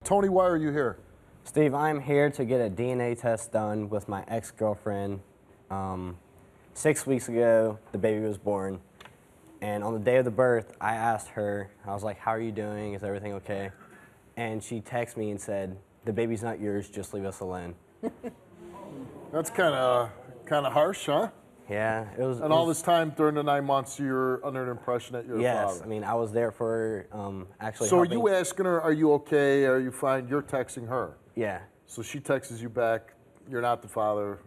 Tony, why are you here? Steve, I'm here to get a DNA test done with my ex-girlfriend. 6 weeks ago, the baby was born. And on the day of the birth, I asked her, I was like, how are you doing? Is everything okay? And she texted me and said, the baby's not yours, just leave us alone. That's kind of harsh, huh? Yeah, it was. And all this time during the 9 months, you're under the impression that you're a father. Yes, I mean, I was there for actually So helping. are you asking her, are you okay? Are you fine? You're texting her. Yeah. So she texts you back, you're not the father.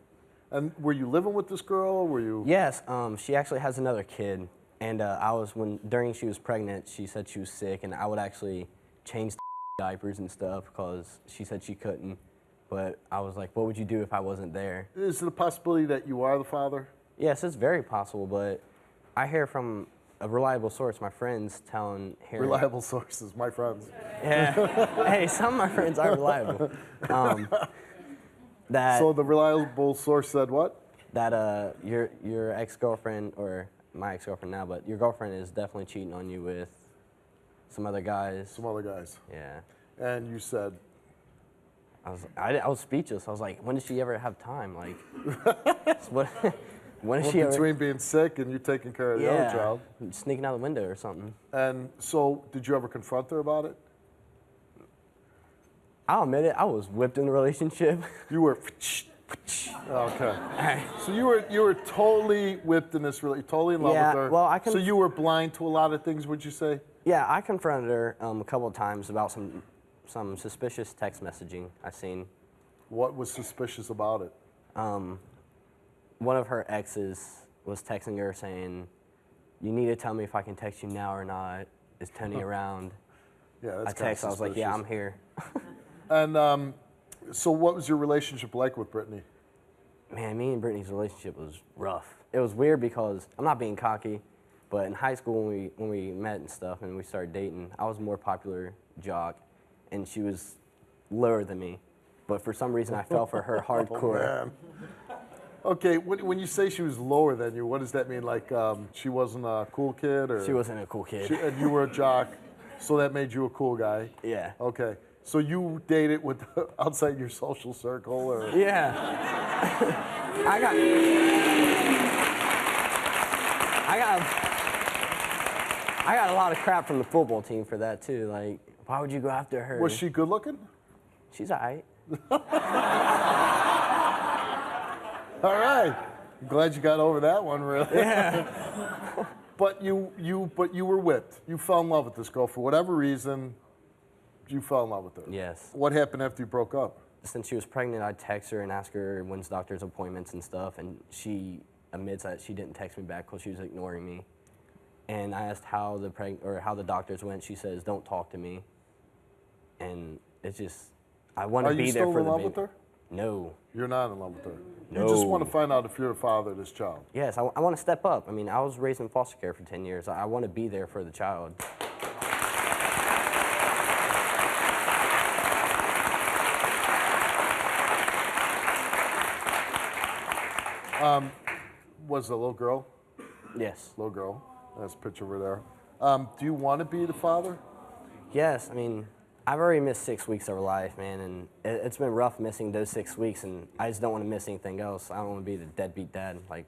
And were you living with this girl? Or were you? Yes, she actually has another kid. And during she was pregnant, she said she was sick, and I would actually change diapers and stuff because she said she couldn't. But I was like, what would you do if I wasn't there? Is it a possibility that you are the father? Yes, it's very possible, but I hear from a reliable source, my friends telling here. Reliable sources, my friends. Yeah. Hey, some of my friends are reliable. So the reliable source said what? That your ex-girlfriend, or my ex-girlfriend now, but your girlfriend is definitely cheating on you with some other guys. Some other guys. Yeah. And you said? I was speechless. I was like, when did she ever have time? Like, when is she ever? Between being sick and you taking care of the other child. Sneaking out the window or something. And so, did you ever confront her about it? I'll admit it, I was whipped in the relationship. You were, okay. So you were totally whipped in this relationship, totally in love with her. Well, so you were blind to a lot of things, would you say? Yeah, I confronted her a couple of times about some suspicious text messaging I seen. What was suspicious about it? One of her exes was texting her saying, you need to tell me if I can text you now or not. Is Tony around? Yeah, that's I was like, yeah, I'm here. And so what was your relationship like with Brittany? Man, me and Brittany's relationship was rough. It was weird because, I'm not being cocky, but in high school when we met and stuff and we started dating, I was a more popular jock and she was lower than me. But for some reason I fell for her hardcore. Oh, man. Okay, when you say she was lower than you, what does that mean? Like she wasn't a cool kid? Or She wasn't a cool kid. And you were a jock, so that made you a cool guy? Yeah. Okay. So you dated with outside your social circle, or? Yeah. I got a lot of crap from the football team for that too. Like, why would you go after her? Was she good looking? She's alright. All right. I'm glad you got over that one, really. Yeah. But you were whipped. You fell in love with this girl for whatever reason. You fell in love with her. Yes. What happened after you broke up? Since she was pregnant, I'd text her and ask her when's doctor's appointments and stuff, and she admits that she didn't text me back because she was ignoring me. And I asked how the doctors went. She says, "Don't talk to me." And it's just, I want to be there for the baby. Are you still in love with her? No. You're not in love with her. No. You just want to find out if you're the father of this child. Yes, I want to step up. I mean, I was raised in foster care for 10 years. I want to be there for the child. Was it a little girl? Yes. Little girl. That's a picture over there. Do you want to be the father? Yes, I mean, I've already missed 6 weeks of her life, man, and it's been rough missing those 6 weeks, and I just don't want to miss anything else. I don't want to be the deadbeat dad. Like.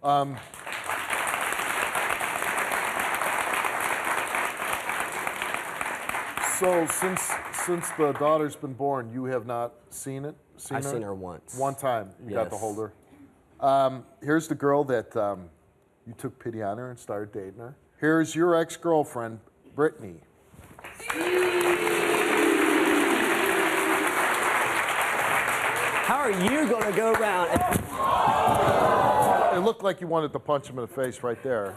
So since the daughter's been born, you have not seen it? I've seen her once. One time you got to Yes. hold her. Here's the girl that you took pity on her and started dating her. Here's your ex-girlfriend, Brittany. How are you going to go around? It looked like you wanted to punch him in the face right there.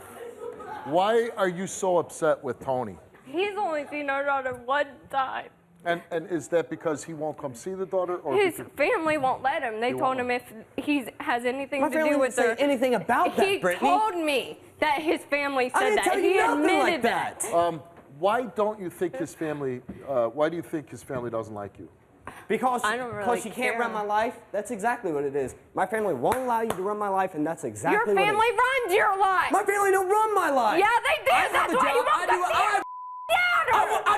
Why are you so upset with Tony? He's only seen our daughter one time. And is that because he won't come see the daughter? Or His family won't let him. They told him if he has anything to do with her. Say anything about that, Brittany. He told me that his family said I didn't that. tell you He nothing admitted like that. Why don't you think his family? Why do you think his family doesn't like you? Because I don't really you can't care. run my life. That's exactly what it is. My family won't allow you to run my life, and that's exactly Your what it family is. runs your life. My family don't run my life. Yeah, they do. I have That's the why you job. want I to do what I daughter.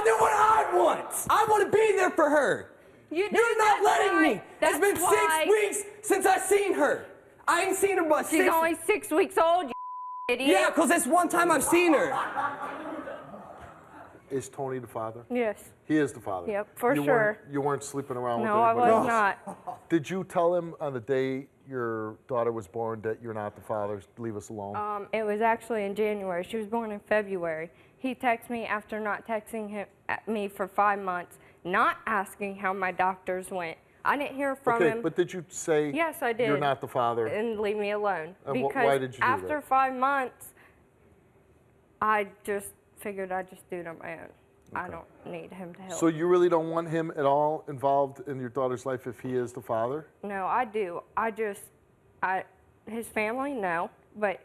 do what I want. I want to be there for her. You're not letting me. It's been why 6 weeks since I seen her. I ain't seen her but she's 6 only 6 weeks old, you idiot. Yeah, because it's one time I've seen her. Is Tony the father? Yes. He is the father. Yep, for You sure. You weren't sleeping around with No, I anybody was else? not. Did you tell him on the day your daughter was born that you're not the father? Leave us alone. It was actually in January. She was born in February. He texted me after not texting me for 5 months, not asking how my doctors went. I didn't hear from him. But did you say Yes, I did. you're not the father? And leave me alone. And Because why did you do after that? 5 months, I just figured I'd just do it on my own. I don't need him to help. So you really don't want him at all involved in your daughter's life if he is the father? No, I do. His family, no, but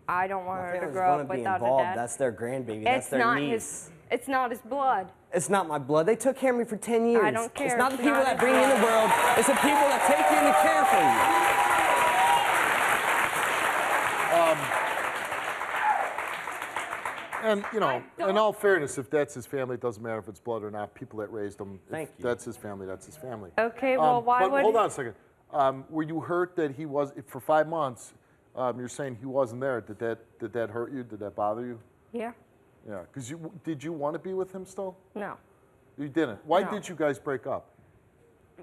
I don't want her to Family's grow gonna up be without a involved. dad. That's their grandbaby. That's their niece. It's not his blood. It's not my blood. They took care of me for 10 years. I don't care. It's not the It's people not that his bring you in the world. It's the people that take you and care for you. And, you know, in all fairness, if that's his family, it doesn't matter if it's blood or not. People that raised him, Thank if you. that's his family, that's his family. Okay, well, why but would... hold on a second. Were you hurt that he was, for 5 months, you're saying he wasn't there. Did that hurt you? Did that bother you? Yeah, Yeah, because did you want to be with him still? no. You didn't. Why No. did you guys break up?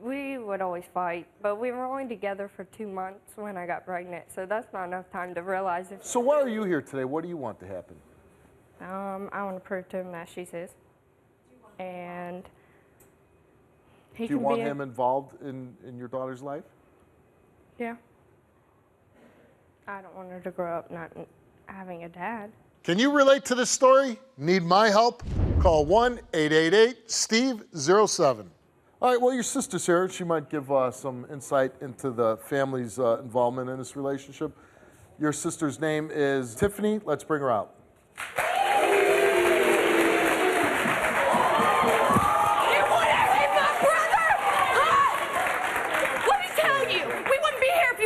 We would always fight, but we were only together for 2 months when I got pregnant, so that's not enough time to realize if... So why are you here today? What do you want to happen? I want to prove to him that she's his. And he Do you can want be him involved in your daughter's life? Yeah. I don't want her to grow up not having a dad. Can you relate to this story? Need my help? Call 1-888-STEVE-07. All right, well, your sister's here. She might give some insight into the family's involvement in this relationship. Your sister's name is Tiffany. Let's bring her out.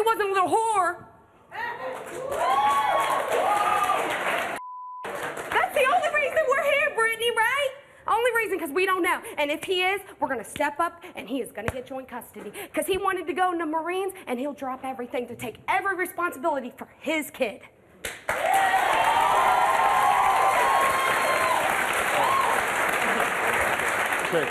Wasn't a little whore. That's the only reason we're here, Brittany, right? Only reason, because we don't know. And if he is, we're going to step up, and he is going to get joint custody. Because he wanted to go in the Marines, and he'll drop everything to take every responsibility for his kid. Okay.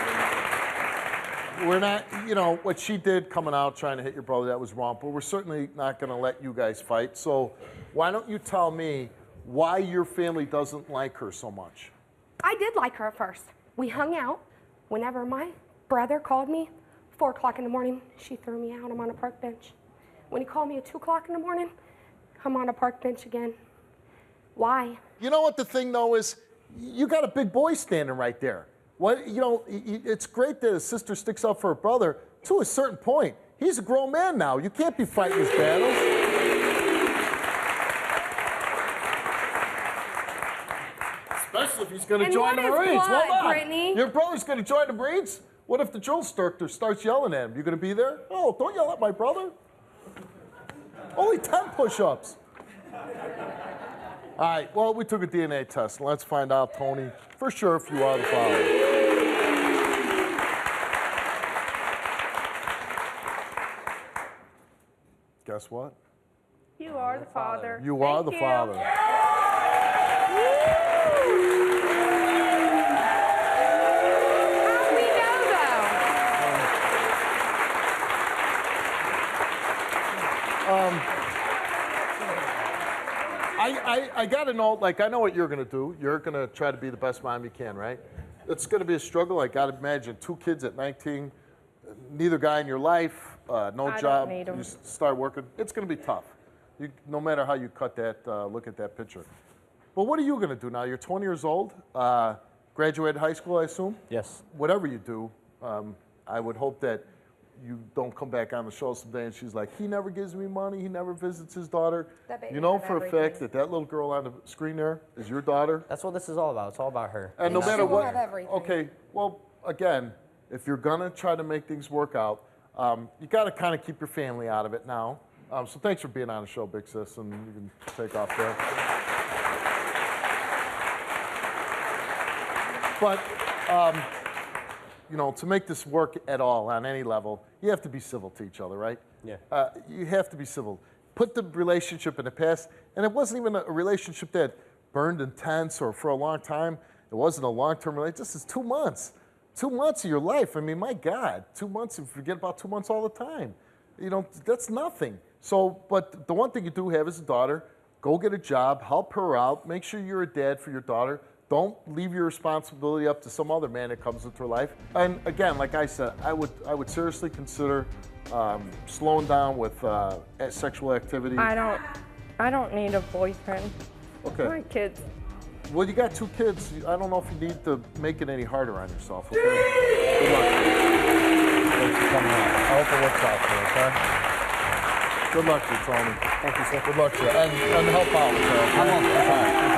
We're not, you know, what she did coming out trying to hit your brother, that was wrong, but we're certainly not going to let you guys fight. So why don't you tell me why your family doesn't like her so much? I did like her at first. We hung out. Whenever my brother called me, 4 o'clock in the morning, she threw me out. I'm on a park bench. When he called me at 2 o'clock in the morning, I'm on a park bench again. Why? You know what the thing, though, is you got a big boy standing right there. What, you know, it's great that his sister sticks up for her brother to a certain point. He's a grown man now. You can't be fighting his battles. Especially if he's going to join the Marines. Blood, Hold on. Brittany? Your brother's going to join the Marines? What if the drill instructor starts yelling at him? You going to be there? Oh, don't yell at my brother. Only 10 push-ups. All right, well, we took a DNA test. Let's find out, Tony, for sure if you are the father. Guess what? You are the father. You are the father. How do we know, I got to know, like, I know what you're going to do. You're going to try to be the best mom you can, right? It's going to be a struggle. I got to imagine 2 kids at 19, neither guy in your life, no I job. don't need 'em. You start working. It's going to be tough. No matter how you cut that, look at that picture. But what are you going to do now? You're 20 years old, graduated high school, I assume? Yes. Whatever you do, I would hope that you don't come back on the show someday and she's like, he never gives me money, he never visits his daughter. That baby You know had for a fact that that little girl on the screen there is your daughter. That's what this is all about. It's all about her. And no She matter will what, have everything. okay, well, again, if you're gonna try to make things work out, you gotta kind of keep your family out of it now. So thanks for being on the show, Big Sis, and you can take off there. But to make this work at all on any level, you have to be civil to each other, right? Yeah. You have to be civil. Put the relationship in the past, and it wasn't even a relationship that burned intense or for a long time. It wasn't a long-term relationship. This is 2 months. 2 months of your life. I mean, my God, 2 months, you forget about 2 months all the time. That's nothing. So, but the one thing you do have is a daughter. Go get a job, help her out, make sure you're a dad for your daughter. Don't leave your responsibility up to some other man that comes into her life. And again, like I said, I would seriously consider slowing down with sexual activity. I don't need a boyfriend. Okay. My kids. Well, you got 2 kids. I don't know if you need to make it any harder on yourself. Okay. Good luck to you. Thanks for coming out. I hope it works out for you. Okay. Good luck to you, Tony. Thank you, sir. Good luck to you, and help out with her. Okay? I will. All right.